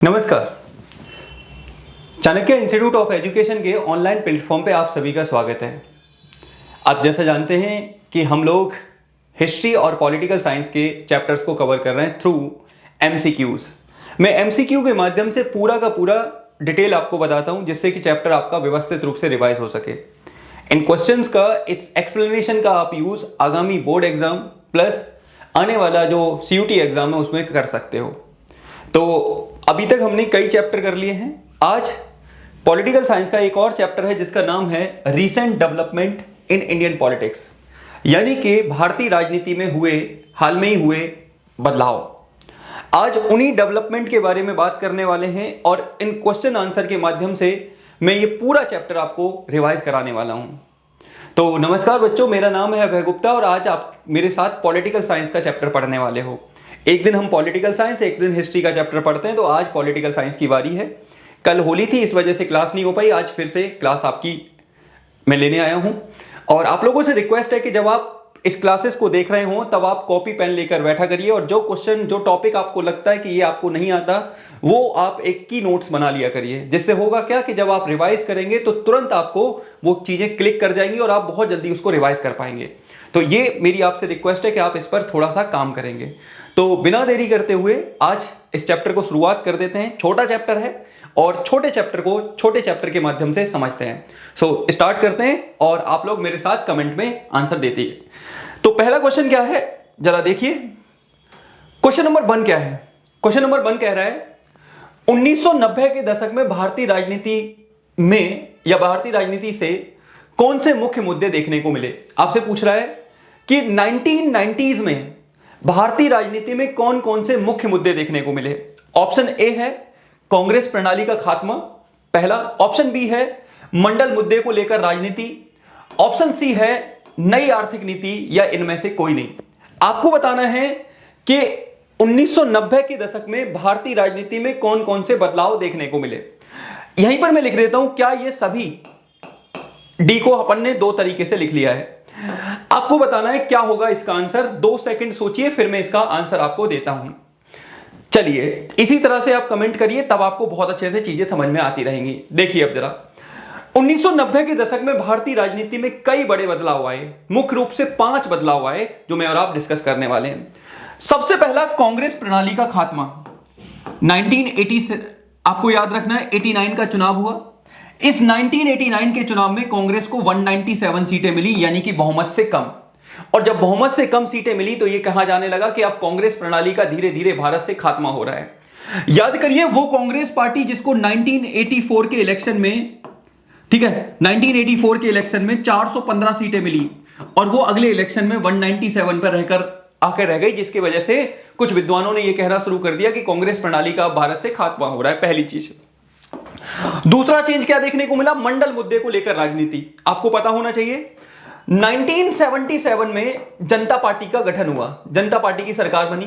नमस्कार। Chanakya institute of education के online platform पे आप सभी का स्वागत है। आप जैसा जानते हैं कि हम लोग हिस्ट्री और पॉलिटिकल साइंस के चैप्टर्स को कवर कर रहे हैं थ्रू एमसीक्यूज। मैं एमसीक्यू के माध्यम से पूरा का पूरा डिटेल आपको बताता हूं जिससे कि चैप्टर आपका व्यवस्थित रूप से रिवाइज हो सके। इन क्वेश्चंस का, इस एक्सप्लेनेशन का आप यूज आगामी बोर्ड एग्जाम प्लस आने वाला जो सीयूटी एग्जाम है उसमें कर सकते हो। तो अभी तक हमने कई चैप्टर कर लिए हैं। आज पॉलिटिकल साइंस का एक और चैप्टर है जिसका नाम है recent development in Indian politics, यानी कि भारतीय राजनीति में हाल में ही हुए बदलाव। आज उन्हीं डेवलपमेंट के बारे में बात करने वाले हैं और इन क्वेश्चन आंसर के माध्यम से मैं ये पूरा चैप्टर आपको रिवाइज कराने वाला हूं। तो नमस्कार बच्चों, मेरा नाम है अभय गुप्ता और आज आप मेरे साथ पॉलिटिकल साइंस का चैप्टर पढ़ने वाले हो। एक दिन हम पॉलिटिकल साइंस, एक दिन हिस्ट्री का चैप्टर पढ़ते हैं। तो आज पॉलिटिकल साइंस की बारी है। कल होली थी, इस वजह से क्लास नहीं हो पाई। आज फिर से क्लास आपकी मैं लेने आया हूं और आप लोगों से रिक्वेस्ट है कि जब आप इस क्लासेस को देख रहे हो तब आप कॉपी पेन लेकर बैठा करिए और जो क्वेश्चन, जो टॉपिक आपको लगता है कि ये आपको नहीं आता, वो आप एक की नोट्स बना लिया करिए। जिससे होगा क्या कि जब आप रिवाइज करेंगे तो तुरंत आपको वो चीजें क्लिक कर जाएंगी और आप बहुत जल्दी उसको रिवाइज कर पाएंगे। तो ये मेरी आपसे रिक्वेस्ट है कि आप इस पर थोड़ा सा काम करेंगे। तो बिना देरी करते हुए आज इस चैप्टर को शुरुआत कर देते हैं। छोटा चैप्टर है और छोटे चैप्टर को छोटे चैप्टर के माध्यम से समझते हैं। सो स्टार्ट करते हैं और आप लोग मेरे साथ कमेंट में आंसर देते हैं। तो पहला क्वेश्चन क्या है, जरा देखिए। क्वेश्चन नंबर 1 क्या है? क्वेश्चन नंबर 1 कह रहा है 1990 के दशक में भारतीय राजनीति में या भारतीय राजनीति से कौन से मुख्य मुद्दे देखने को मिले। आपसे पूछ रहा है कि 1990s में भारतीय राजनीति में कौन कौन से मुख्य मुद्दे देखने को मिले। ऑप्शन ए है कांग्रेस प्रणाली का खात्मा, पहला। ऑप्शन बी है मंडल मुद्दे को लेकर राजनीति। ऑप्शन सी है नई आर्थिक नीति या इनमें से कोई नहीं। आपको बताना है कि 1990 के दशक में भारतीय राजनीति में कौन कौन से बदलाव देखने को मिले। यहीं पर मैं लिख देता हूं, क्या ये सभी डी को अपन ने 2 तरीके से लिख लिया है। आपको बताना है क्या होगा इसका आंसर। 2 सेकंड सोचिए, फिर मैं इसका आंसर आपको देता हूं। चलिए, इसी तरह से आप कमेंट करिए, तब आपको बहुत अच्छे से चीजें समझ में आती रहेंगी। देखिए अब जरा, 1990 के दशक में भारतीय राजनीति में कई बड़े बदलाव आए। मुख्य रूप से 5 बदलाव आए जो मैं और आप डिस्कस करने वाले हैं। सबसे पहला, कांग्रेस प्रणाली का खात्मा। 1980 से आपको याद रखना है 89 का चुनाव हुआ। इस 1989 के चुनाव में कांग्रेस को 197 सीटें मिली, यानी कि बहुमत से कम। और जब बहुमत से कम सीटें मिली तो यह कहा जाने लगा कि अब कांग्रेस प्रणाली का धीरे धीरे भारत से खात्मा हो रहा है। याद करिए, वो कांग्रेस पार्टी जिसको 1984 के इलेक्शन में, ठीक है, 1984 के इलेक्शन में 415 सीटें मिली और वो अगले इलेक्शन में 197 पर आकर रह गई, जिसकी वजह से कुछ विद्वानों ने यह कहना शुरू कर दिया कि कांग्रेस प्रणाली का भारत से खात्मा हो रहा है। पहली चीज। दूसरा चेंज क्या देखने को मिला? मंडल मुद्दे को लेकर राजनीति। आपको पता होना चाहिए 1977 में जनता पार्टी का गठन हुआ, जनता पार्टी की सरकार बनी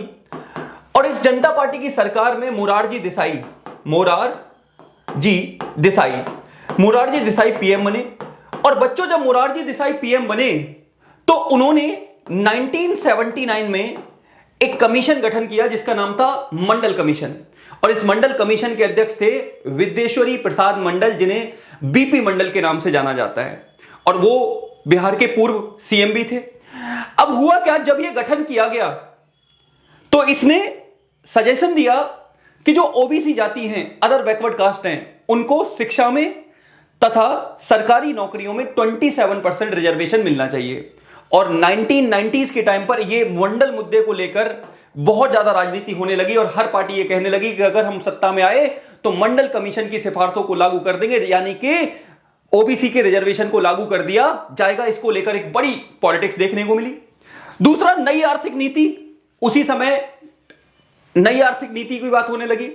और इस जनता पार्टी की सरकार में मोरारजी देसाई पीएम बने। और बच्चों, जब मोरारजी देसाई पीएम बने तो उन्होंने 1979 में एक कमीशन गठन किया जिसका नाम था मंडल कमीशन। और इस मंडल कमीशन के अध्यक्ष थे विद्येश्वरी प्रसाद मंडल, जिन्हें बीपी मंडल के नाम से जाना जाता है और वो बिहार के पूर्व सीएम भी थे। अब हुआ क्या, जब यह गठन किया गया तो इसने सजेशन दिया कि जो ओबीसी जाति हैं, अदर बैकवर्ड कास्ट हैं, उनको शिक्षा में तथा सरकारी नौकरियों में 27% रिजर्वेशन मिलना चाहिए। और 1990s के टाइम पर यह मंडल मुद्दे को लेकर बहुत ज्यादा राजनीति होने लगी और हर पार्टी यह कहने लगी कि अगर हम सत्ता में आए तो मंडल कमीशन की सिफारिशों को लागू कर देंगे, यानी कि ओबीसी के रिजर्वेशन को लागू कर दिया जाएगा। इसको लेकर एक बड़ी पॉलिटिक्स देखने को मिली। दूसरा, नई आर्थिक नीति। उसी समय नई आर्थिक नीति की बात होने लगी,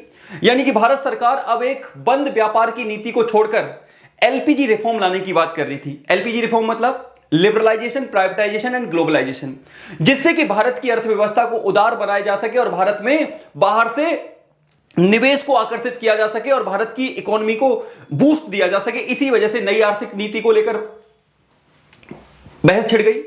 यानी कि भारत सरकार अब एक बंद व्यापार की नीति को छोड़कर एलपीजी रिफॉर्म लाने की बात कर रही थी। एलपीजी रिफॉर्म मतलब लिबरलाइजेशन, प्राइवेटाइजेशन एंड ग्लोबलाइजेशन, जिससे कि भारत की अर्थव्यवस्था को उदार बनाया जा सके और भारत में बाहर से निवेश को आकर्षित किया जा सके और भारत की इकोनॉमी को बूस्ट दिया जा सके। इसी वजह से नई आर्थिक नीति को लेकर बहस छिड़ गई।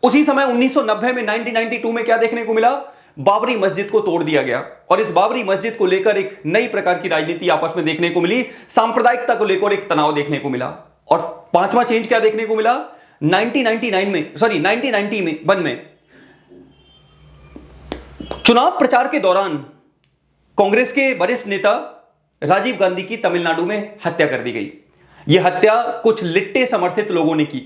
उसी समय 1990 में 1992 में क्या देखने को मिला? बाबरी मस्जिद को तोड़ दिया गया और इस बाबरी मस्जिद को लेकर एक नई प्रकार की राजनीति आपस में देखने को मिली, सांप्रदायिकता को लेकर एक तनाव देखने को मिला। और पांचवा चेंज क्या देखने को मिला, 1991 में चुनाव प्रचार के दौरान कांग्रेस के वरिष्ठ नेता राजीव गांधी की तमिलनाडु में हत्या कर दी गई। यह हत्या कुछ लिट्टे समर्थित लोगों ने की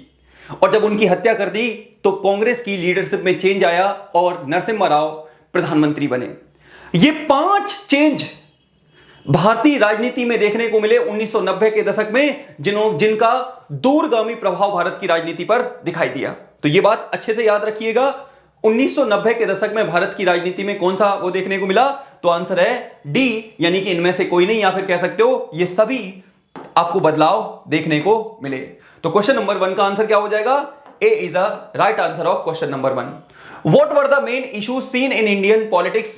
और जब उनकी हत्या कर दी तो कांग्रेस की लीडरशिप में चेंज आया और नरसिम्हा राव प्रधानमंत्री बने। ये 5 चेंज भारतीय राजनीति में देखने को मिले 1990 के दशक में, जिनका दूरगामी प्रभाव भारत की राजनीति पर दिखाई दिया। तो ये बात अच्छे से याद रखिएगा, 1990 के दशक में भारत की राजनीति में कौन सा वो देखने को मिला, तो आंसर है डी, यानी कि इनमें से कोई नहीं, या फिर कह सकते हो ये सभी आपको बदलाव देखने को मिले। तो क्वेश्चन नंबर 1 का आंसर क्या हो जाएगा, A is a right answer of question number 1। What were the main issues seen in Indian politics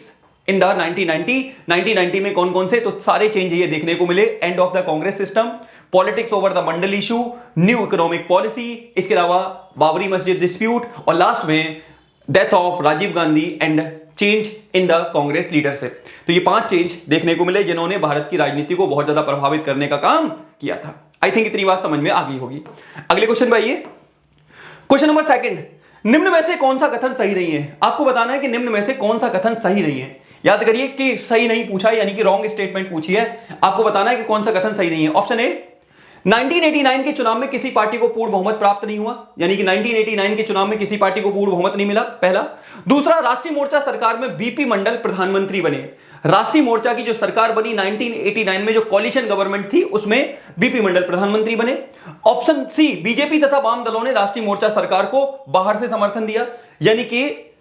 in the 1990 में कौन कौन से, तो सारे चेंज ये देखने को मिले। End of the Congress system, politics over the Mandal issue, new economic policy, इसके अलावा बाबरी मस्जिद डिस्प्यूट और लास्ट में death of Rajiv Gandhi and change in the Congress leadership. तो ये 5 चेंज देखने को मिले जिन्होंने भारत की राजनीति को बहुत ज्यादा प्रभावित करने का काम किया था। आई थिंक इतनी बात समझ में आ गई होगी। अगले क्वेश्चन पे आइए, क्वेश्चन नंबर 2, निम्न में से कौन सा कथन सही नहीं है। आपको बताना है कि निम्न में से कौन सा कथन सही नहीं है। याद करिए कि सही नहीं पूछा यानी कि रॉन्ग स्टेटमेंट पूछी है, आपको बताना है कि कौन सा कथन सही नहीं है। ऑप्शन ए, 1989 के चुनाव में किसी पार्टी को पूर्ण बहुमत प्राप्त नहीं हुआ, यानी कि 1989 के चुनाव में किसी पार्टी को पूर्ण बहुमत नहीं मिला, पहला। दूसरा, राष्ट्रीय मोर्चा सरकार में बीपी मंडल प्रधानमंत्री बने। राष्ट्रीय मोर्चा की जो सरकार बनी 1989 में, जो कोalition गवर्नमेंट थी, उसमें बीपी मंडल प्रधानमंत्री बने। ऑप्शन सी, बीजेपी तथा वाम दलों ने राष्ट्रीय मोर्चा सरकार को बाहर से समर्थन दिया, यानी कि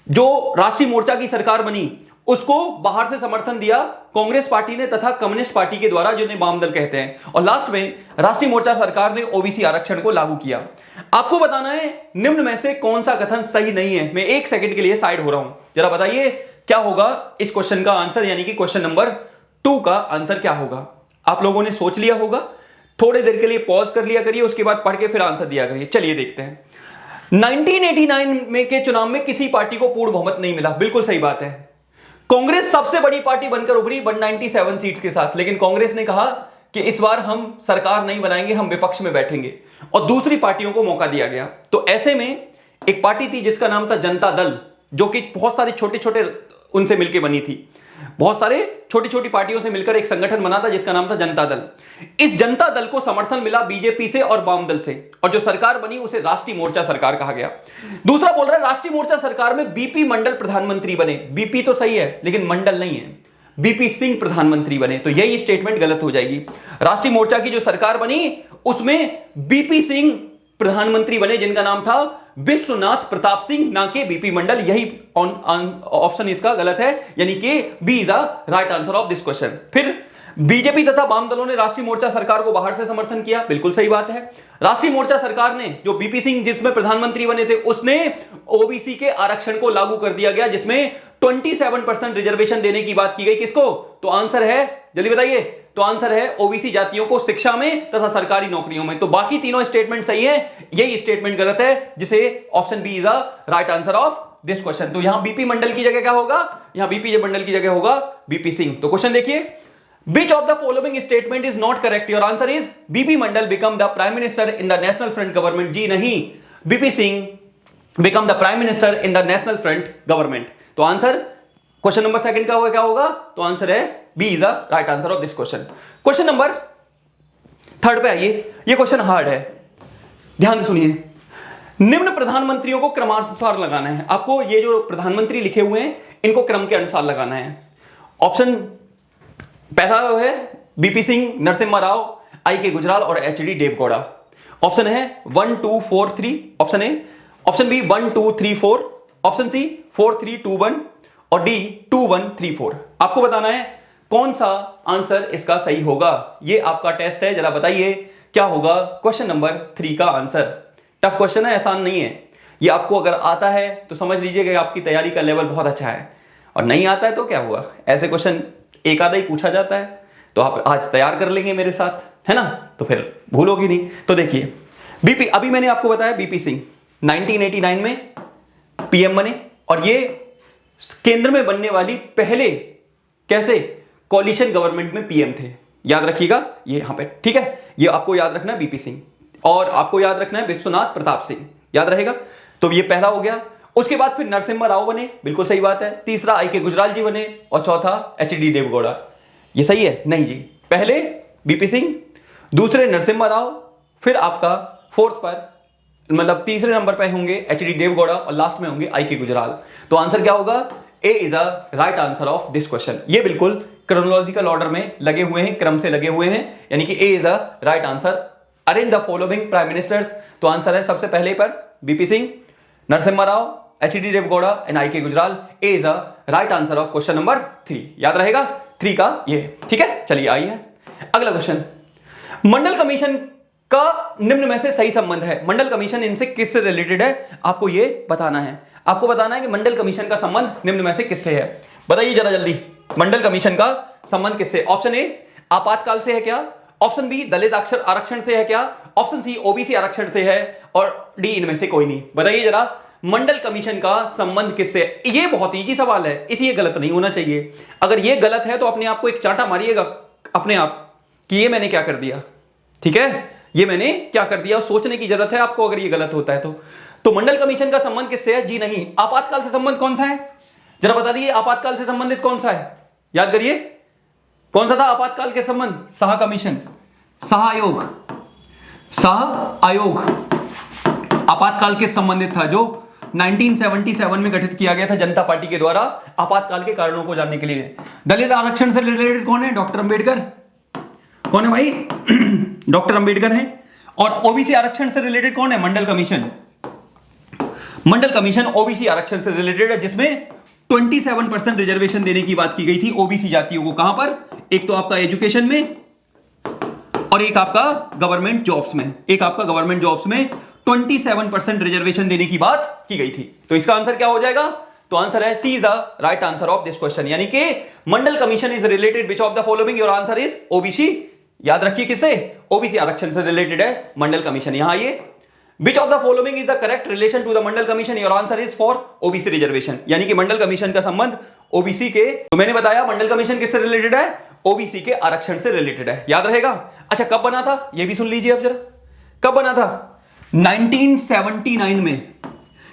जो राष्ट्रीय मोर्चा की सरकार बनी उसको बाहर से समर्थन दिया कांग्रेस पार्टी ने तथा कम्युनिस्ट पार्टी के द्वारा, जिन्हें वाम दल कहते हैं। और लास्ट में राष्ट्रीय मोर्चा सरकार ने ओबीसी आरक्षण को लागू किया। आपको बताना है निम्न में से कौन सा कथन सही नहीं है। मैं 1 सेकंड के लिए साइड हो रहा हूं, जरा बताइए क्या होगा इस क्वेश्चन का आंसर, यानी कि क्वेश्चन नंबर 2 का आंसर क्या होगा। आप लोगों ने सोच लिया होगा, थोड़ी देर के लिए पॉज कर लिया करिए, उसके बाद पढ़ के फिर आंसर दिया करिए। चलिए देखते हैं। 1989 में के चुनाव में किसी पार्टी को पूर्ण बहुमत नहीं मिला, बिल्कुल सही बात है। कांग्रेस सबसे बड़ी पार्टी बनकर उभरी 197 सीट्स के साथ, लेकिन कांग्रेस ने कहा कि इस बार हम सरकार नहीं बनाएंगे, हम विपक्ष में बैठेंगे, और दूसरी पार्टियों को मौका दिया गया। तो ऐसे में एक पार्टी थी जिसका नाम था जनता दल, जो कि बहुत सारे छोटे छोटे उनसे मिलकर बनी थी, बहुत सारे छोटी छोटी पार्टियों से मिलकर एक संगठन बना था जिसका नाम था जनता दल। इस जनता दल को समर्थन मिला बीजेपी से और वाम दल से, और जो सरकार बनी उसे राष्ट्रीय मोर्चा सरकार कहा गया। दूसरा बोल रहा है राष्ट्रीय मोर्चा सरकार में बीपी मंडल प्रधानमंत्री बने। बीपी तो सही है लेकिन मंडल नहीं है, बीपी सिंह प्रधानमंत्री बने, तो यही स्टेटमेंट गलत हो जाएगी। राष्ट्रीय मोर्चा की जो सरकार बनी उसमें बीपी सिंह प्रधानमंत्री बने, जिनका नाम था विश्वनाथ प्रताप सिंह, ना कि बीपी मंडल। यही ऑप्शन इसका गलत है, यानी कि B is the right answer of this question. फिर बीजेपी तथा वाम दलों ने राष्ट्रीय मोर्चा सरकार को बाहर से समर्थन किया, बिल्कुल सही बात है। राष्ट्रीय मोर्चा सरकार ने, जो बीपी सिंह जिसमें प्रधानमंत्री बने थे, उसने ओबीसी के आरक्षण को लागू कर दिया गया, जिसमें 27% रिजर्वेशन देने की बात की गई। किसको? तो आंसर है, जल्दी बताइए, तो आंसर है ओबीसी जातियों को शिक्षा में तथा सरकारी नौकरियों में। तो बाकी तीनों स्टेटमेंट सही है, यही स्टेटमेंट गलत है, जिसे option B is the right answer of this question. तो यहां बीपी मंडल की जगह क्या होगा? यहां बीपी मंडल की जगह होगा बीपी सिंह। तो क्वेश्चन देखिए, which of the following statement is not correct? Your answer is BP Mandal become the prime minister in the national front government। जी नहीं, BP Singh become the prime minister in the national front government। तो answer question number 2 का होगा, क्या होगा? तो answer है B is the right answer of this question. Question number 3 पे आइए, ये क्वेश्चन हार्ड है, ध्यान से सुनिए। निम्न प्रधानमंत्रियों को क्रमानुसार लगाना है। आपको ये जो प्रधानमंत्री लिखे हुए हैं इनको क्रम के अनुसार लगाना है। ऑप्शन पहला है बीपी सिंह, नरसिम्हा राव, आई के गुजराल और एचडी देवगौड़ा। ऑप्शन है 1 2 4 3, option A. Option B 1 2 3 4, option C 4 3 2 1 और डी 2 1 3 4। आपको बताना है कौन सा आंसर इसका सही होगा। ये आपका टेस्ट है, जरा बताइए क्या होगा क्वेश्चन नंबर 3 का आंसर। टफ क्वेश्चन है, आसान नहीं है। ये आपको अगर आता है तो समझ लीजिएगा आपकी तैयारी का लेवल बहुत अच्छा है, और नहीं आता है तो क्या हुआ, ऐसे क्वेश्चन एक आधा ही पूछा जाता है, तो आप आज तैयार कर लेंगे मेरे साथ, है ना, तो फिर भूलोगी नहीं। तो देखिए बीपी, अभी मैंने आपको बताया बीपी सिंह 1989 में पीएम बने, और ये केंद्र में बनने वाली पहले कैसे कोलिशन गवर्नमेंट में पीएम थे, याद रखिएगा ये यहां पे, ठीक है। ये आपको याद रखना है बीपी सिंह, और आपको याद रखना है विश्वनाथ प्रताप सिंह, याद रहेगा। तो ये पहला हो गया। उसके बाद फिर नरसिम्हा राव बने, बिल्कुल सही बात है। तीसरा आई.के. गुजराल जी बने, और चौथा एच.डी. देवगौड़ा। ये सही है? नहीं जी, पहले बीपी सिंह, दूसरे नरसिम्हा राव, फिर आपका फोर्थ पर मतलब तीसरे नंबर पे होंगे एच.डी. देवगौड़ा, और लास्ट में होंगे आई.के. गुजराल। तो आंसर क्या होगा? A is a right answer of this question. ये बिल्कुल क्रोनोलॉजिकल ऑर्डर में लगे हुए हैं, क्रम से लगे हुए हैं, यानी कि A is a right answer. Arrange the following prime ministers, तो आंसर है सबसे पहले पर VP Singh, Narasimha Rao, HD. Deve Gowda and IK. Gujral. A is a right answer of question number 3, याद रहेगा 3 का ये, ठीक है। चलिए आइए अगला क्वेश्चन। मंडल कमीशन का निम्न में से सही संबंध है। मंडल कमीशन इनसे किससे रिलेटेड है, आपको ये बताना है। आपको बताना है कि मंडल कमीशन का संबंध निम्न में से किससे है। बताइए जरा जल्दी, मंडल कमीशन का संबंध किससे? ऑप्शन ए आपातकाल से है क्या? ऑप्शन बी दलित आरक्षण से है क्या? ऑप्शन सी ओबीसी आरक्षण से है, और डी इनमें से कोई नहीं। बताइए जरा मंडल कमीशन का संबंध किससे? ये बहुत इजी सवाल है, इसलिए गलत नहीं होना चाहिए। अगर ये गलत है तो अपने आप को एक चांटा मारिएगा अपने आप कि ये मैंने क्या कर दिया, ठीक है, ये मैंने क्या कर दिया। सोचने की जरूरत है आपको अगर ये गलत होता है तो मंडल कमीशन का संबंध किससे है? जी नहीं। आपातकाल से संबंध कौन सा है, जरा बता दीजिए। आपातकाल से संबंधित कौन सा है, याद करिए कौन सा था आपातकाल के संबंध? शाह कमीशन, शाह आयोग, शाह आयोग आपातकाल के संबंधित था, जो 1977 में गठित किया गया था जनता पार्टी के द्वारा आपातकाल के कारणों को जानने के लिए। दलित आरक्षण से रिलेटेड कौन है? डॉक्टर अंबेडकर। कौन है भाई? डॉक्टर अंबेडकर है। और ओबीसी आरक्षण से रिलेटेड कौन है? मंडल कमीशन। मंडल कमीशन ओबीसी आरक्षण से रिलेटेड है, जिसमें 27% रिजर्वेशन देने की बात की गई थी ओबीसी जातियों को। कहां पर? एक तो आपका एजुकेशन में, और एक आपका गवर्नमेंट जॉब्स में। एक आपका गवर्नमेंट जॉब्स में 27% रिजर्वेशन देने की बात की गई थी। तो इसका आंसर क्या हो जाएगा? तो आंसर है C is the right answer of this question, यानी कि Mandal commission is related which of the following, your answer is OBC. याद रखिए किससे? ओबीसी आरक्षण से रिलेटेड है मंडल कमीशन। यहां आइए, which of the following is the correct relation to the Mandal commission, your answer is for OBC reservation, यानी कि मंडल कमीशन का संबंध ओबीसी के, तो मैंने बताया मंडल कमीशन किससे रिलेटेड है? ओबीसी के आरक्षण से रिलेटेड है, याद रहेगा। अच्छा कब बना था ये भी सुन लीजिए अब जरा, कब बना था? 1979 में।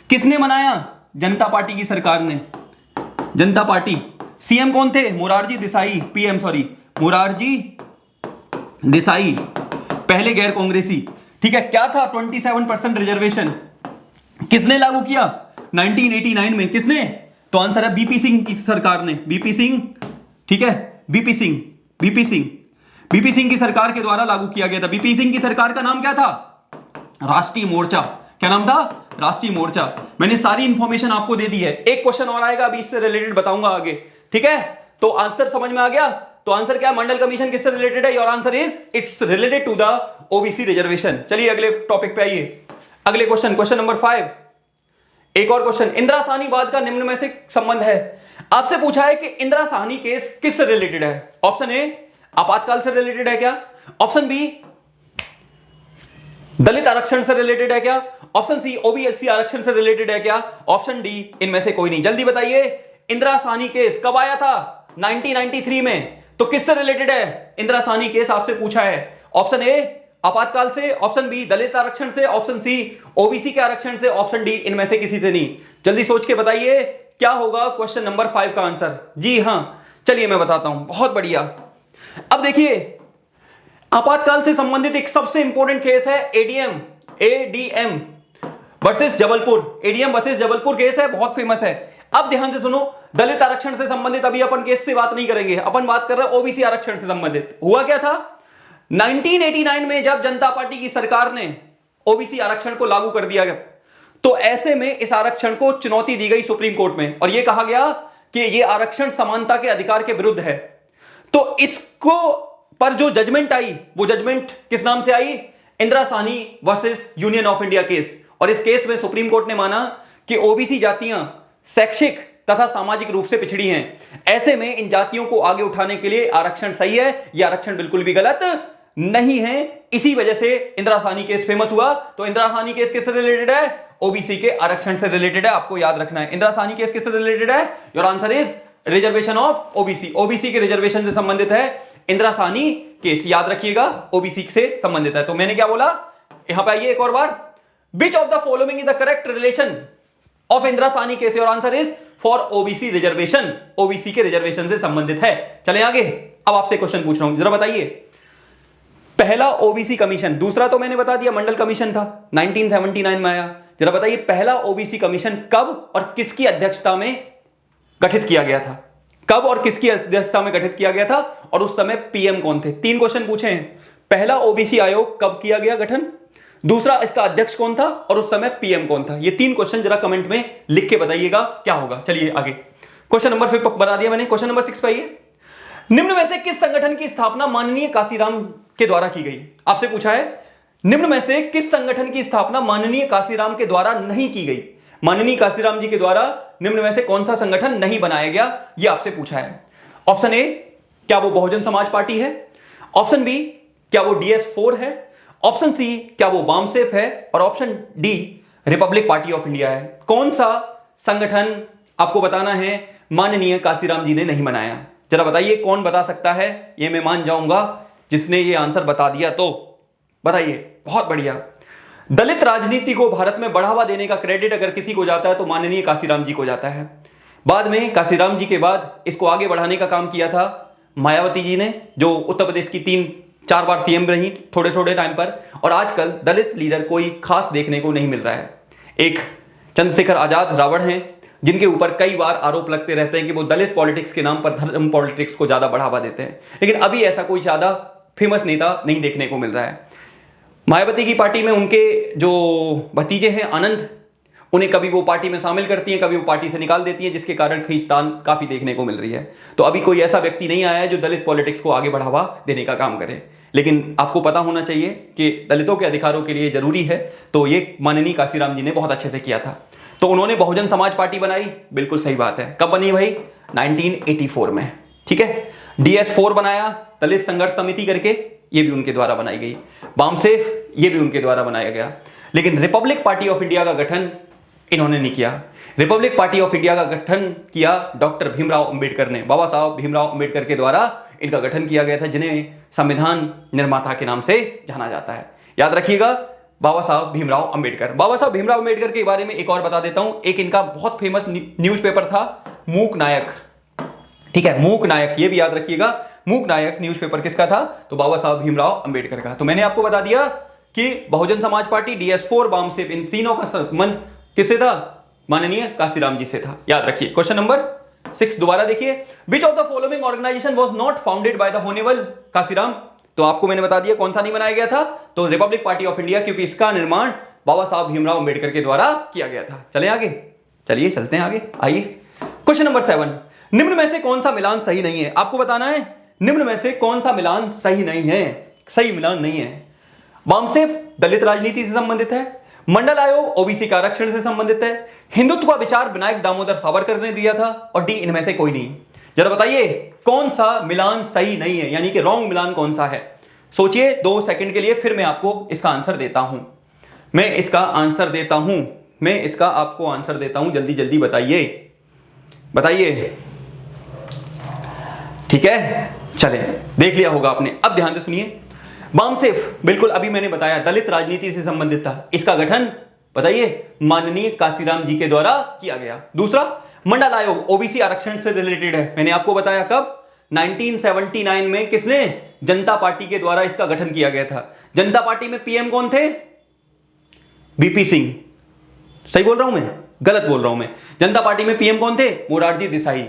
किसने बनाया? जनता पार्टी की सरकार ने। जनता पार्टी। सीएम कौन थे? मोरारजी देसाई, पीएम सॉरी मोरारजी देसाई, पहले गैर कांग्रेसी, ठीक है। क्या था? 27% रिजर्वेशन। किसने लागू किया? 1989 में। किसने? तो आंसर है बीपी सिंह की सरकार ने। बीपी सिंह, ठीक है, BP Singh, BP Singh, BP Singh की सरकार के द्वारा लागू किया गया था। बीपी सिंह की सरकार का नाम क्या था? राष्ट्रीय मोर्चा। क्या नाम था? राष्ट्रीय मोर्चा। मैंने सारी इंफॉर्मेशन आपको दे दी है। एक क्वेश्चन और आएगा अभी इससे रिलेटेड बताऊंगा आगे, ठीक है। तो आंसर समझ में आ गया? तो आंसर क्या? मंडल कमीशन किससे रिलेटेड है? Your answer is its related to the OBC reservation. चलिए अगले टॉपिक पे आइए। अगले क्वेश्चन, क्वेश्चन नंबर 5। एक और क्वेश्चन, इंदिरा साहनी वाद का निम्न में से संबंध है। आपसे पूछा है कि इंदिरा साहनी केस किससे रिलेटेड है? ऑप्शन ए आपातकाल से रिलेटेड है क्या? ऑप्शन बी दलित आरक्षण से रिलेटेड है क्या? ऑप्शन सी ओबीसी आरक्षण से रिलेटेड है क्या? ऑप्शन डी इनमें से कोई नहीं। जल्दी बताइए, इंदिरा साहनी केस कब आया था? 1993 में। तो किससे रिलेटेड है इंदिरा साहनी केस? आपसे पूछा है। ऑप्शन ए आपातकाल से, ऑप्शन बी दलित आरक्षण से, ऑप्शन सी ओबीसी के आरक्षण से, ऑप्शन डी इनमें से किसी से नहीं। जल्दी सोच के बताइए क्या होगा क्वेश्चन नंबर 5 का आंसर। जी हां, चलिए मैं बताता हूं। बहुत बढ़िया। अब देखिए, आपातकाल से संबंधित एक सबसे इंपॉर्टेंट केस है ADM versus Jabalpur. ADM versus Jabalpur case है, बहुत फेमस है। अब ध्यान से सुनो, दलित आरक्षण से संबंधित अभी अपन केस से बात नहीं करेंगे, अपन बात कर रहे हैं ओबीसी आरक्षण से संबंधित। हुआ क्या था? 1989 में जब जनता पार्टी की सरकार ने ओबीसी आरक्षण को लागू कर दिया गया, तो ऐसे में इस आरक्षण को चुनौती दी गई सुप्रीम कोर्ट में, और यह कहा गया कि यह आरक्षण समानता के अधिकार के विरुद्ध है। तो इसको पर जो जजमेंट आई, वो जजमेंट किस नाम से आई? Indira Sawhney versus union of India case. और इस केस में सुप्रीम कोर्ट ने माना कि ओबीसी जातियां शैक्षिक तथा सामाजिक रूप से पिछड़ी हैं। ऐसे में इन जातियों को आगे उठाने के लिए आरक्षण सही है, यह आरक्षण बिल्कुल भी गलत नहीं है। इसी वजह से इंदिरा साहनी केस फेमस हुआ। तो इंदिरा साहनी केस किससे रिलेटेड है? ओबीसी के आरक्षण से रिलेटेड है, आपको याद रखना है। इंदिरा साहनी केस किससे रिलेटेड है? Your answer is reservation of OBC. OBC के रिजर्वेशन से संबंधित है इंदिरा साहनी केस, याद रखिएगा, ओबीसी से संबंधित है। तो मैंने क्या बोला, यहां पे आइए एक और बार, which of the following is the correct relation of Indira Sawhney case? Your answer is for OBC reservation, OBC के रिजर्वेशन से संबंधित है। चले आगे, अब आपसे क्वेश्चन पूछ रहा हूं, जरा बताइए। पहला ओबीसी कमीशन, दूसरा तो मैंने बता दिया मंडल कमीशन था, 1979 में आया। जरा बताइए पहला ओबीसी कमीशन कब और किसकी अध्यक्षता में गठित किया गया था? कब और किसकी अध्यक्षता में गठित किया गया था और उस समय पीएम कौन थे? 3 क्वेश्चन पूछे हैं। पहला ओबीसी आयोग कब किया गया गठन, दूसरा इसका अध्यक्ष कौन था और उस समय पीएम कौन था? ये 3 क्वेश्चन जरा कमेंट में लिख के बताइएगा क्या होगा। चलिए आगे, क्वेश्चन नंबर फिर बता दिया मैंने, क्वेश्चन नंबर 6 पे आइए। निम्न में से किस संगठन की स्थापना माननीय काशीराम के द्वारा की गई? आपसे पूछा है निम्न में से किस संगठन की स्थापना माननीय काशीराम के द्वारा नहीं की गई? माननीय काशीराम जी के द्वारा निम्न में से कौन सा संगठन नहीं बनाया गया, यह आपसे पूछा है। ऑप्शन ए, क्या वो बहुजन समाज पार्टी है? ऑप्शन बी, क्या वो DS4 है? ऑप्शन सी, क्या वो वामसेफ है? और option D, Republic party of India है। कौन सा संगठन आपको बताना है माननीय काशीराम जी ने नहीं बनाया? जरा बताइए, कौन बता सकता है? ये मैं मान जाऊंगा जिसने ये आंसर बता दिया तो बताइए। बहुत बढ़िया। दलित राजनीति को भारत में बढ़ावा देने का क्रेडिट अगर किसी को जाता है तो माननीय काशीराम जी को जाता है। बाद में काशीराम जी के बाद इसको आगे बढ़ाने का काम किया था मायावती जी ने, जो उत्तर प्रदेश की 3-4 बार सीएम रही थोड़े थोड़े टाइम पर। और आजकल दलित लीडर कोई खास देखने को नहीं मिल रहा है। एक चंद्रशेखर आजाद रावण हैं, जिनके ऊपर कई बार आरोप लगते रहते हैं कि वो दलित पॉलिटिक्स के नाम पर धर्म पॉलिटिक्स को ज्यादा बढ़ावा देते हैं, लेकिन अभी ऐसा कोई ज्यादा फेमस नेता नहीं देखने को मिल रहा है। मायावती की पार्टी में उनके जो भतीजे हैं आनंद, उन्हें कभी वो पार्टी में शामिल करती हैं, कभी वो पार्टी से निकाल देती हैं, जिसके कारण खींचतान काफी देखने को मिल रही है। तो अभी कोई ऐसा व्यक्ति नहीं आया है जो दलित पॉलिटिक्स को आगे बढ़ावा देने का काम करे। लेकिन आपको पता होना चाहिए कि दलितों के अधिकारों के लिए जरूरी है, तो ये माननीय काशीराम जी ने बहुत अच्छे से किया था। तो उन्होंने बहुजन समाज पार्टी बनाई, बिल्कुल सही बात है। कब बनी भाई? 1984 में, ठीक है। DS4 बनाया, दलित संघर्ष समिति करके, ये भी उनके द्वारा बनाई गई। वामसेफ, ये भी उनके द्वारा बनाया गया। लेकिन रिपब्लिक पार्टी ऑफ इंडिया का गठन इन्होंने नहीं किया। रिपब्लिक पार्टी ऑफ इंडिया का गठन किया डॉक्टर भीमराव अंबेडकर ने। बाबा साहब भीमराव अंबेडकर के द्वारा इनका गठन किया गया था, जिन्हें संविधान निर्माता के नाम से जाना जाता है। याद रखिएगा, बाबा साहब भीमराव अंबेडकर। बाबा साहब भीमराव अंबेडकर के बारे में एक और बता देता हूं। एक इनका बहुत फेमस न्यूज़पेपर था मूक नायक, ठीक है, मूक नायक, ये भी याद रखिएगा। मूक नायक न्यूज़पेपर किसका था? तो बाबा साहब भीमराव अंबेडकर का। तो मैंने आपको बता दिया कि बहुजन समाज पार्टी, DS4, वामसेफ, इन तीनों का संबंध किससे था? माननीय काशीराम जी से था। याद रखिए। क्वेश्चन नंबर 6 दोबारा देखिए। Which of the following organisation was not founded by the honourable Kanshi Ram? तो आपको मैंने बता दिया कौन सा नहीं बनाया गया था, तो रिपब्लिक पार्टी ऑफ इंडिया, क्योंकि इसका निर्माण बाबा साहब भीमराव अंबेडकर के द्वारा किया गया था। चले आगे, चलिए चलते हैं आगे, आइए। क्वेश्चन नंबर 7, निम्न में से कौन सा मिलान सही नहीं है? आपको बताना है निम्न में से कौन सा मिलान सही नहीं है, सही मिलान नहीं है। वामसेफ दलित राजनीति से संबंधित है, मंडल आयोग ओबीसी का आरक्षण से संबंधित है, हिंदुत्व का विचार विनायक दामोदर सावरकर ने दिया था, और डी इनमें से कोई नहीं। जरा बताइए कौन सा मिलान सही नहीं है, यानी कि रॉन्ग मिलान कौन सा है? सोचिए 2 सेकंड के लिए, फिर मैं आपको इसका आंसर देता हूं। मैं इसका आंसर देता हूं, मैं इसका आपको आंसर देता हूं। जल्दी जल्दी बताइए, बताइए, ठीक है। चले, देख लिया होगा आपने। अब ध्यान से सुनिए। वामसेफ, बिल्कुल अभी मैंने बताया, दलित राजनीति से संबंधित था। इसका गठन बताइए माननीय काशीराम जी के द्वारा किया गया। दूसरा, मंडल आयोग ओबीसी आरक्षण से रिलेटेड है। मैंने आपको बताया कब? 1979 में। किसने? जनता पार्टी के द्वारा इसका गठन किया गया था। जनता पार्टी में पीएम कौन थे? वीपी सिंह। सही बोल रहा हूं मैं? गलत बोल रहा हूं मैं? जनता पार्टी में पीएम कौन थे? मोरारजी देसाई।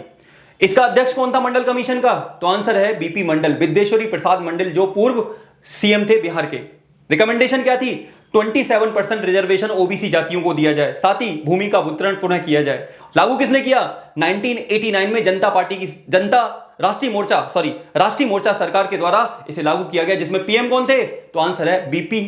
इसका अध्यक्ष कौन था मंडल कमीशन का? तो आंसर है बीपी मंडल, विद्येश्वरी प्रसाद मंडल, जो पूर्व सीएम थे बिहार के। रिकमेंडेशन क्या थी? 27% रिजर्वेशन ओबीसी जातियों को दिया जाए, साथ ही भूमि का वितरण पुनः किया जाए। लागू किसने किया? 1989 में जनता पार्टी की राष्ट्रीय मोर्चा सरकार के द्वारा इसे लागू किया गया, जिसमें पीएम कौन थे? तो आंसर है बीपी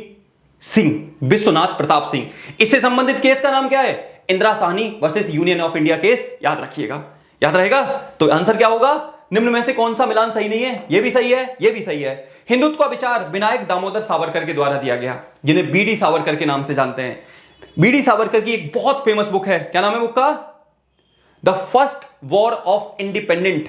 सिंह, विश्वनाथ प्रताप सिंह। इससे संबंधित केस का नाम क्या है? Indira Sawhney versus union of India case. याद रखिएगा, याद रहेगा। तो आंसर क्या होगा? निम्न में से कौन सा मिलान सही नहीं है? ये भी सही है, ये भी सही है। हिंदुत्व का विचार विनायक दामोदर सावरकर के द्वारा दिया गया, जिन्हें बीडी सावरकर के नाम से जानते हैं। बीडी सावरकर की एक बहुत फेमस बुक है, क्या नाम है बुक का? The first war of independent.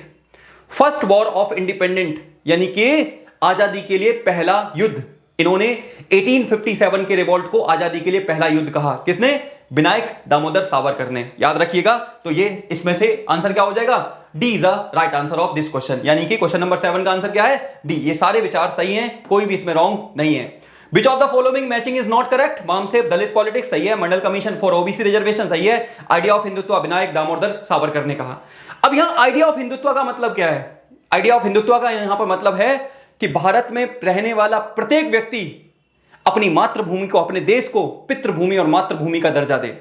First war of independent यानी कि आजादी के लिए पहला युद्ध। इन्होंने 1857 के रिवॉल्ट को आजादी के लिए पहला युद्ध कहा। किसने? विनायक दामोदर सावरकर ने। याद रखिएगा। तो ये इसमें से आंसर क्या हो जाएगा? D is the right answer of this question, यानी कि क्वेश्चन नंबर 7 का आंसर क्या है? डी। ये सारे विचार सही हैं, कोई भी इसमें रॉन्ग नहीं है। Which of the following matching is not correct? मामसेप दलित पॉलिटिक्स सही है, Mandal commission for OBC reservation सही है, आइडिया ऑफ हिंदुत्व विनायक दामोदर सावरकर ने कहा। अब यहां आइडिया ऑफ हिंदुत्व का मतलब क्या है? आइडिया ऑफ हिंदुत्व का यहां पर मतलब है कि भारत में रहने वाला प्रत्येक व्यक्ति अपनी मातृभूमि को, अपने देश को पितृभूमि और मातृभूमि का दर्जा दे।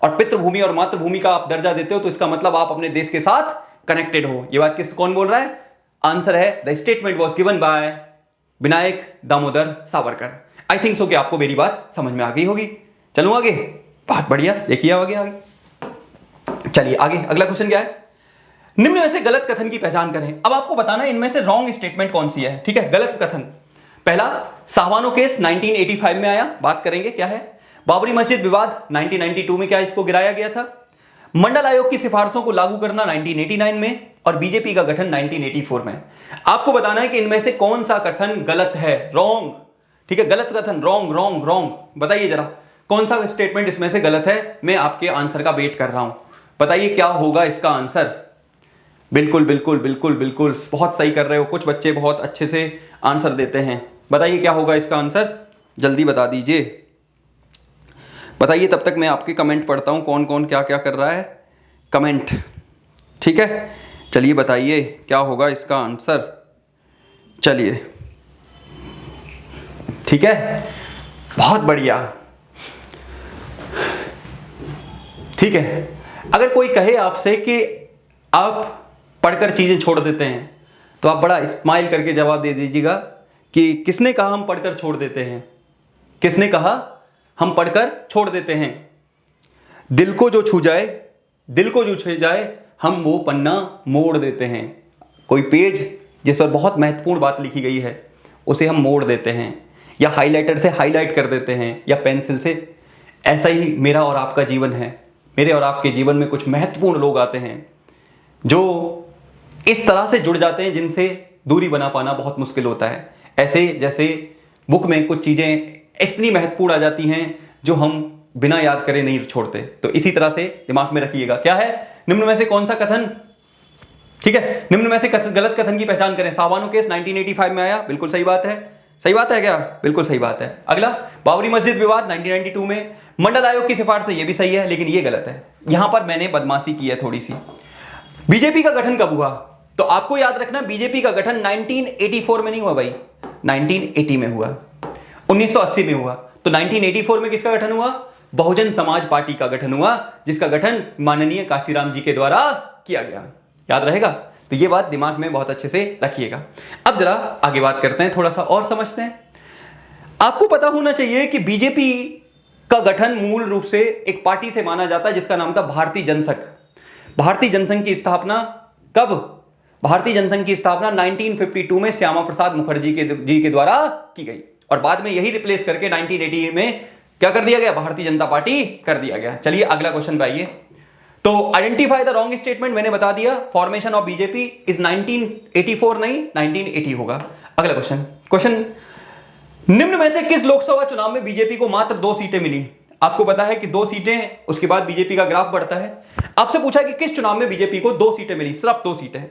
और पितृभूमि और मातृभूमि का आप दर्जा देते हो तो इसका मतलब आप अपने देश के साथ कनेक्टेड हो। ये बात कौन बोल रहा है? आंसर है the statement was given by Vinayak Damodar Savarkar. I think so कि आपको मेरी बात समझ में आ गई होगी। चलूं आगे? बहुत बढ़िया, देखिए आगे। चलिए आगे, अगला क्वेश्चन क्या है? निम्न में से गलत कथन की पहचान करें। अब आपको बताना है इनमें से रॉन्ग स्टेटमेंट कौन सी है। ठीक है, गलत कथन। पहला, साहवानो केस 1985 में आया, बात करेंगे क्या है। बाबरी मस्जिद विवाद 1992 में क्या इसको गिराया गया था। मंडल आयोग की सिफारिशों को लागू करना 1989 में, और बीजेपी का गठन 1984 में। आपको बताना है कि इनमें से कौन सा कथन गलत है, रॉन्ग। ठीक है, गलत कथन, रॉन्ग रॉन्ग रॉन्ग। बताइए जरा कौन सा स्टेटमेंट इसमें से गलत है। मैं आपके आंसर का वेट कर रहा हूं, बताइए क्या होगा इसका आंसर। बिल्कुल बिल्कुल बिल्कुल बिल्कुल, बहुत सही कर रहे हो। कुछ बच्चे बहुत अच्छे से आंसर देते हैं। बताइए क्या होगा इसका आंसर, जल्दी बता दीजिए। बताइए, तब तक मैं आपके कमेंट पढ़ता हूं, कौन कौन क्या क्या कर रहा है कमेंट। ठीक है, चलिए बताइए क्या होगा इसका आंसर। चलिए ठीक है, बहुत बढ़िया। ठीक है, अगर कोई कहे आपसे कि आप पढ़कर चीजें छोड़ देते हैं तो आप बड़ा स्माइल करके जवाब दे दीजिएगा कि किसने कहा हम पढ़कर छोड़ देते हैं? किसने कहा हम पढ़कर छोड़ देते हैं? दिल को जो छू जाए, दिल को जो छू जाए हम वो पन्ना मोड़ देते हैं। कोई पेज जिस पर बहुत महत्वपूर्ण बात लिखी गई है उसे हम मोड़ देते हैं, या हाइलाइटर से हाईलाइट कर देते हैं, या पेंसिल से। ऐसा ही मेरा और आपका जीवन है। मेरे और आपके जीवन में कुछ महत्वपूर्ण लोग आते हैं जो इस तरह से जुड़ जाते हैं जिनसे दूरी बना पाना बहुत मुश्किल होता है। ऐसे जैसे बुक में कुछ चीजें इतनी महत्वपूर्ण आ जाती हैं जो हम बिना याद करे नहीं छोड़ते। तो इसी तरह से दिमाग में रखिएगा। क्या है निम्न में से कौन सा कथन? ठीक है, निम्न में से गलत कथन की पहचान करें। साहवानो केस 1985 में आया, बिल्कुल सही बात है। सही बात है क्या? बिल्कुल सही बात है। अगला, बाबरी मस्जिद विवाद 1992 में, मंडल आयोग की सिफारिश है, ये भी सही है, लेकिन ये गलत है। यहां पर मैंने बदमाशी की है थोड़ी सी। बीजेपी का गठन कब हुआ? तो आपको याद रखना, बीजेपी का गठन 1984 में नहीं हुआ भाई, 1980 में हुआ, 1980 में हुआ। तो 1984 में किसका गठन हुआ? बहुजन समाज पार्टी का गठन हुआ, जिसका गठन माननीय काशीराम जी के द्वारा किया गया। याद रहेगा? तो ये बात दिमाग में बहुत अच्छे से रखिएगा। अब जरा आगे बात करते हैं, थोड़ा सा और समझते हैं। आपको पता होना चाहिए कि बीजेपी का गठन मूल रूप से एक पार्टी से माना जाता है जिसका नाम था भारतीय जनसंघ। भारतीय जनसंघ की स्थापना कब? भारतीय जनसंघ की स्थापना 1952 में श्यामा प्रसाद मुखर्जी जी के द्वारा की गई, और बाद में यही रिप्लेस करके 1980 में क्या कर दिया गया? भारतीय जनता पार्टी कर दिया गया। चलिए अगला क्वेश्चन पे आइए। तो आइडेंटिफाई द रॉन्ग स्टेटमेंट मैंने बता दिया। फॉर्मेशन ऑफ बीजेपी इज 1984 नहीं 1980 होगा। अगला क्वेश्चन, निम्न में से किस लोकसभा चुनाव में बीजेपी को मात्र 2 सीटें मिली? आपको पता है कि 2 सीटें, उसके बाद बीजेपी का ग्राफ बढ़ता है। आपसे पूछा कि किस चुनाव में बीजेपी को 2 सीटें मिली? सिर्फ 2 सीटें।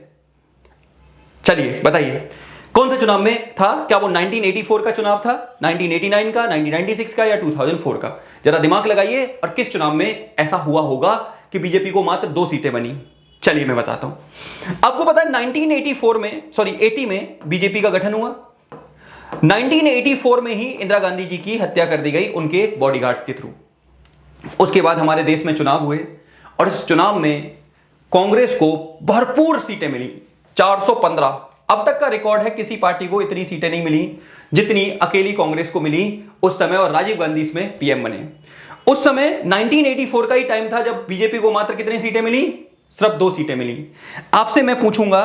चलिए बताइए कौन से चुनाव में था? क्या वो 1984 का चुनाव था, 1989 का, 1996 का, या 2004 का? जरा दिमाग लगाइए और किस चुनाव में ऐसा हुआ होगा कि बीजेपी को मात्र 2 सीटें बनी। चलिए मैं बताता हूं। आपको पता है 80 में बीजेपी का गठन हुआ। 1984 में ही इंदिरा गांधी जी की हत्या कर दी गई उनके बॉडीगार्ड्स के थ्रू। उसके बाद हमारे देश में चुनाव हुए, और इस चुनाव में कांग्रेस को भरपूर सीटें मिली, 415। अब तक का रिकॉर्ड है, किसी पार्टी को इतनी सीटें नहीं मिली जितनी अकेली कांग्रेस को मिली उस समय, और राजीव गांधी इसमें पीएम बने। उस समय 1984 का ही टाइम था जब बीजेपी को मात्र कितनी सीटें मिली? सिर्फ 2 सीटें मिली। आपसे मैं पूछूंगा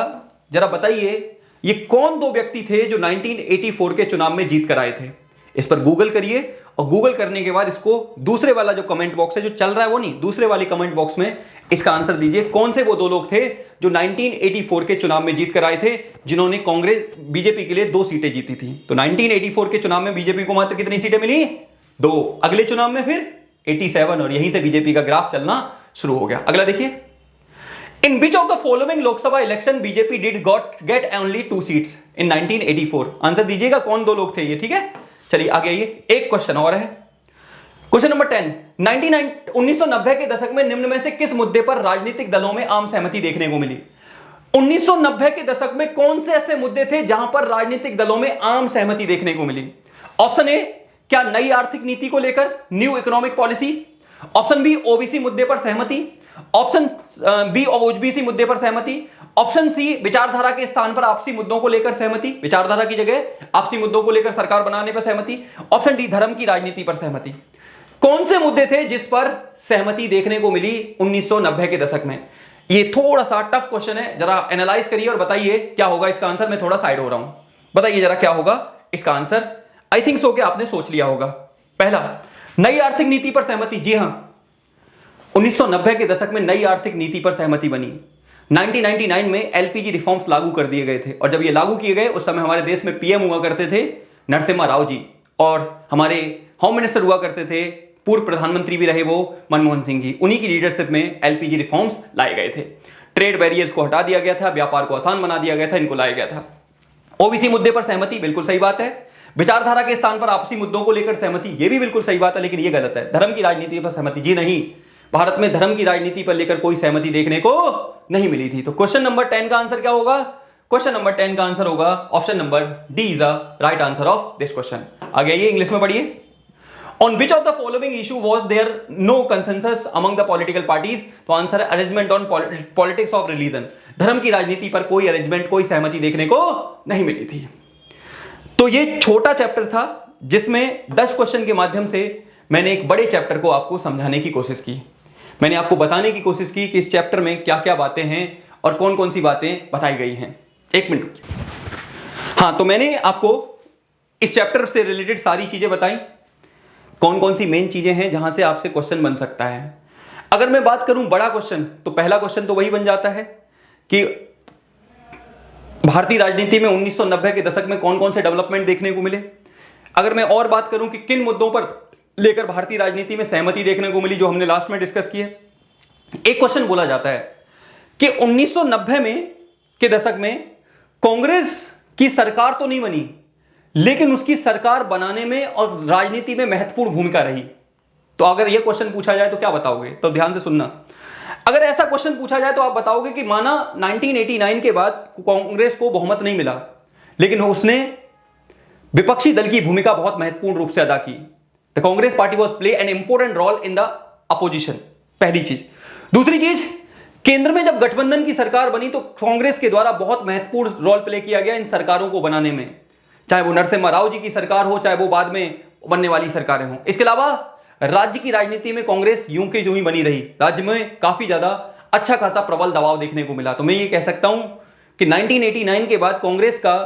जरा बताइए ये कौन दो व्यक्ति थे जो 1984 के चुनाव में जीत कर आए थे? इस पर गूगल करिए और गूगल करने के बाद इसको दूसरे वाला जो कमेंट बॉक्स है जो चल रहा है वो नहीं, दूसरे वाले कमेंट बॉक्स में इसका आंसर दीजिए। कौन से वो दो लोग थे जो 1984 के चुनाव में जीत कर आए थे, जिन्होंने कांग्रेस बीजेपी के लिए 2 सीटें जीती थी? तो 1984 के चुनाव में बीजेपी को मात्र कितनी सीटें मिली? 2। अगले चुनाव में फिर 87, और यहीं से बीजेपी का ग्राफ चलना शुरू हो गया। अगला देखिए, in which of the following Lok Sabha election BJP did get only 2 seats in 1984? Answer दीजिएगा कौन दो लोग थे ये, ठीक है। चलिए आगे आइए, एक क्वेश्चन और है। क्वेश्चन नंबर 10, 1990 के दशक में निम्न में से किस मुद्दे पर राजनीतिक दलों में आम सहमति देखने को मिली? 1990 के दशक में कौन से ऐसे मुद्दे थे जहां पर राजनीतिक दलों में आम सहमति देखने को मिली? ऑप्शन ए, क्या नई आर्थिक नीति को लेकर, new economic policy. Option B, OBC मुद्दे पर सहमति। ऑप्शन बी, ओबीसी मुद्दे पर सहमति। ऑप्शन सी, विचारधारा के स्थान पर आपसी मुद्दों को लेकर सहमति, विचारधारा की जगह आपसी मुद्दों को लेकर सरकार बनाने पर सहमति। ऑप्शन डी, धर्म की राजनीति पर सहमति। कौन से मुद्दे थे जिस पर सहमति देखने को मिली 1990 के दशक में? ये थोड़ा सा टफ क्वेश्चन है, जरा एनालाइज करिए और बताइए क्या होगा इसका आंसर। मैं थोड़ा साइड हो रहा हूं, बताइए जरा क्या होगा इसका आंसर। आई थिंक सो कि आपने सोच लिया होगा। पहला, नई आर्थिक नीति पर सहमति। जी हां, 1990 के दशक में नई आर्थिक नीति पर सहमति बनी। 1999 में एलपीजी रिफॉर्म्स लागू कर दिए गए थे, और जब ये लागू किए गए उस समय हमारे देश में पीएम हुआ करते थे नरसिम्हा राव जी, और हमारे होम मिनिस्टर हुआ करते थे, पूर्व प्रधानमंत्री भी रहे वो, मनमोहन सिंह जी। उन्हीं की लीडरशिप में एलपीजी रिफॉर्म्स लाए गए थे। ट्रेड बैरियर्स को हटा दिया गया था, व्यापार को आसान बना दिया गया था, इनको लाया गया था। ओबीसी मुद्दे पर सहमति, बिल्कुल सही बात है। विचारधारा के स्थान पर आपसी मुद्दों को लेकर सहमति, यह भी बिल्कुल सही बात है, लेकिन यह गलत है। धर्म की राजनीति पर सहमति, जी नहीं, भारत में धर्म की राजनीति पर लेकर कोई सहमति देखने को नहीं मिली थी। तो क्वेश्चन नंबर 10 का आंसर क्या होगा? क्वेश्चन नंबर 10 का आंसर होगा option number D is the right answer of this question. आगे आइए, इंग्लिश में पढ़िए। On which of the following issue was there no consensus among the political parties? तो आंसर है arrangement on politics of religion. धर्म की राजनीति पर कोई अरेंजमेंट, कोई सहमति देखने को नहीं मिली थी। तो ये छोटा चैप्टर था जिसमें 10 क्वेश्चन के माध्यम से मैंने एक बड़े चैप्टर को आपको समझाने की कोशिश की। मैंने आपको बताने की कोशिश की कि इस चैप्टर में क्या क्या बातें हैं और कौन कौन सी बातें बताई गई हैं। एक मिनट रुकिए। हाँ, तो मैंने आपको इस चैप्टर से रिलेटेड सारी चीजें बताई, कौन कौन सी मेन चीजें हैं जहां से आपसे क्वेश्चन बन सकता है। अगर मैं बात करूं बड़ा क्वेश्चन, तो पहला क्वेश्चन तो वही बन जाता है कि भारतीय राजनीति में 1990 के दशक में कौन कौन से डेवलपमेंट देखने को मिले। अगर मैं और बात करूं कि किन मुद्दों पर लेकर भारतीय राजनीति में सहमति देखने को मिली, जो हमने लास्ट में डिस्कस किए। एक क्वेश्चन बोला जाता है कि 1990 में के दशक में कांग्रेस की सरकार तो नहीं बनी, लेकिन उसकी सरकार बनाने में और राजनीति में महत्वपूर्ण भूमिका रही। तो अगर यह क्वेश्चन पूछा जाए तो क्या बताओगे? तो ध्यान से सुनना। अगर ऐसा क्वेश्चन पूछा जाए तो आप बताओगे कि माना 1989 के बाद कांग्रेस को बहुमत नहीं मिला, लेकिन उसने विपक्षी दल की भूमिका बहुत महत्वपूर्ण रूप से अदा की। The Congress party was play an important role in the opposition, पहली चीज। दूसरी चीज, केंद्र में जब गठबंधन की सरकार बनी तो कांग्रेस के द्वारा बहुत महत्वपूर्ण रोल प्ले किया गया इन सरकारों को बनाने में, चाहे वो नरसिम्हा राव जी की सरकार हो, चाहे वो बाद में बनने वाली सरकारें हों। इसके अलावा राज्य की राजनीति में कांग्रेस यूं के यूं ही बनी रही, राज्य में काफी ज्यादा अच्छा खासा प्रबल दबाव देखने को मिला। तो मैं ये कह सकता हूं कि 1989 के बाद कांग्रेस का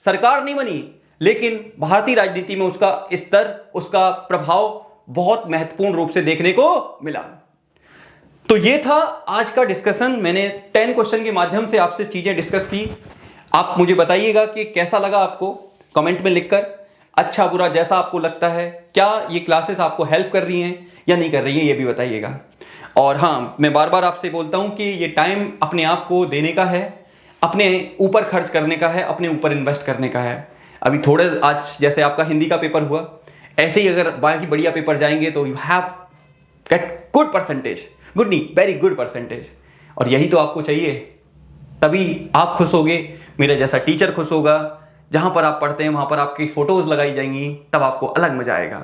सरकार नहीं बनी, लेकिन भारतीय राजनीति में उसका स्तर, उसका प्रभाव बहुत महत्वपूर्ण रूप से देखने को मिला। तो ये था आज का डिस्कशन। मैंने 10 क्वेश्चन के माध्यम से आपसे चीजें डिस्कस की। आप मुझे बताइएगा कि कैसा लगा आपको, कमेंट में लिखकर, अच्छा बुरा जैसा आपको लगता है। क्या ये क्लासेस आपको हेल्प कर रही हैं या नहीं कर रही हैं, ये भी बताइएगा। और हाँ, मैं बार बार आपसे बोलता हूं कि ये टाइम अपने आप को देने का है, अपने ऊपर खर्च करने का है, अपने ऊपर इन्वेस्ट करने का है। अभी थोड़े, आज जैसे आपका हिंदी का पेपर हुआ, ऐसे ही अगर बाकी बढ़िया पेपर जाएंगे तो you have get good percentage, good नहीं, वेरी गुड परसेंटेज। और यही तो आपको चाहिए, तभी आप खुश होगे, मेरा जैसा टीचर खुश होगा, जहां पर आप पढ़ते हैं वहां पर आपकी फोटोज लगाई जाएंगी, तब आपको अलग मजा आएगा।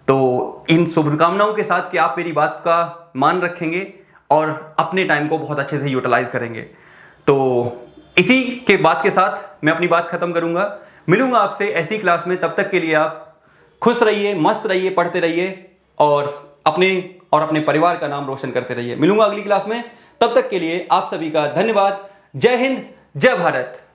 तो इन शुभकामनाओं के साथ कि आप मेरी बात का मान रखेंगे और अपने टाइम को बहुत अच्छे से यूटिलाइज करेंगे। तो इसी के बात के साथ मैं अपनी बात खत्म करूंगा। मिलूंगा आपसे ऐसी क्लास में, तब तक के लिए आप खुश रहिए, मस्त रहिए, पढ़ते रहिए और अपने परिवार का नाम रोशन करते रहिए। मिलूंगा अगली क्लास में, तब तक के लिए आप सभी का धन्यवाद। जय हिंद, जय भारत।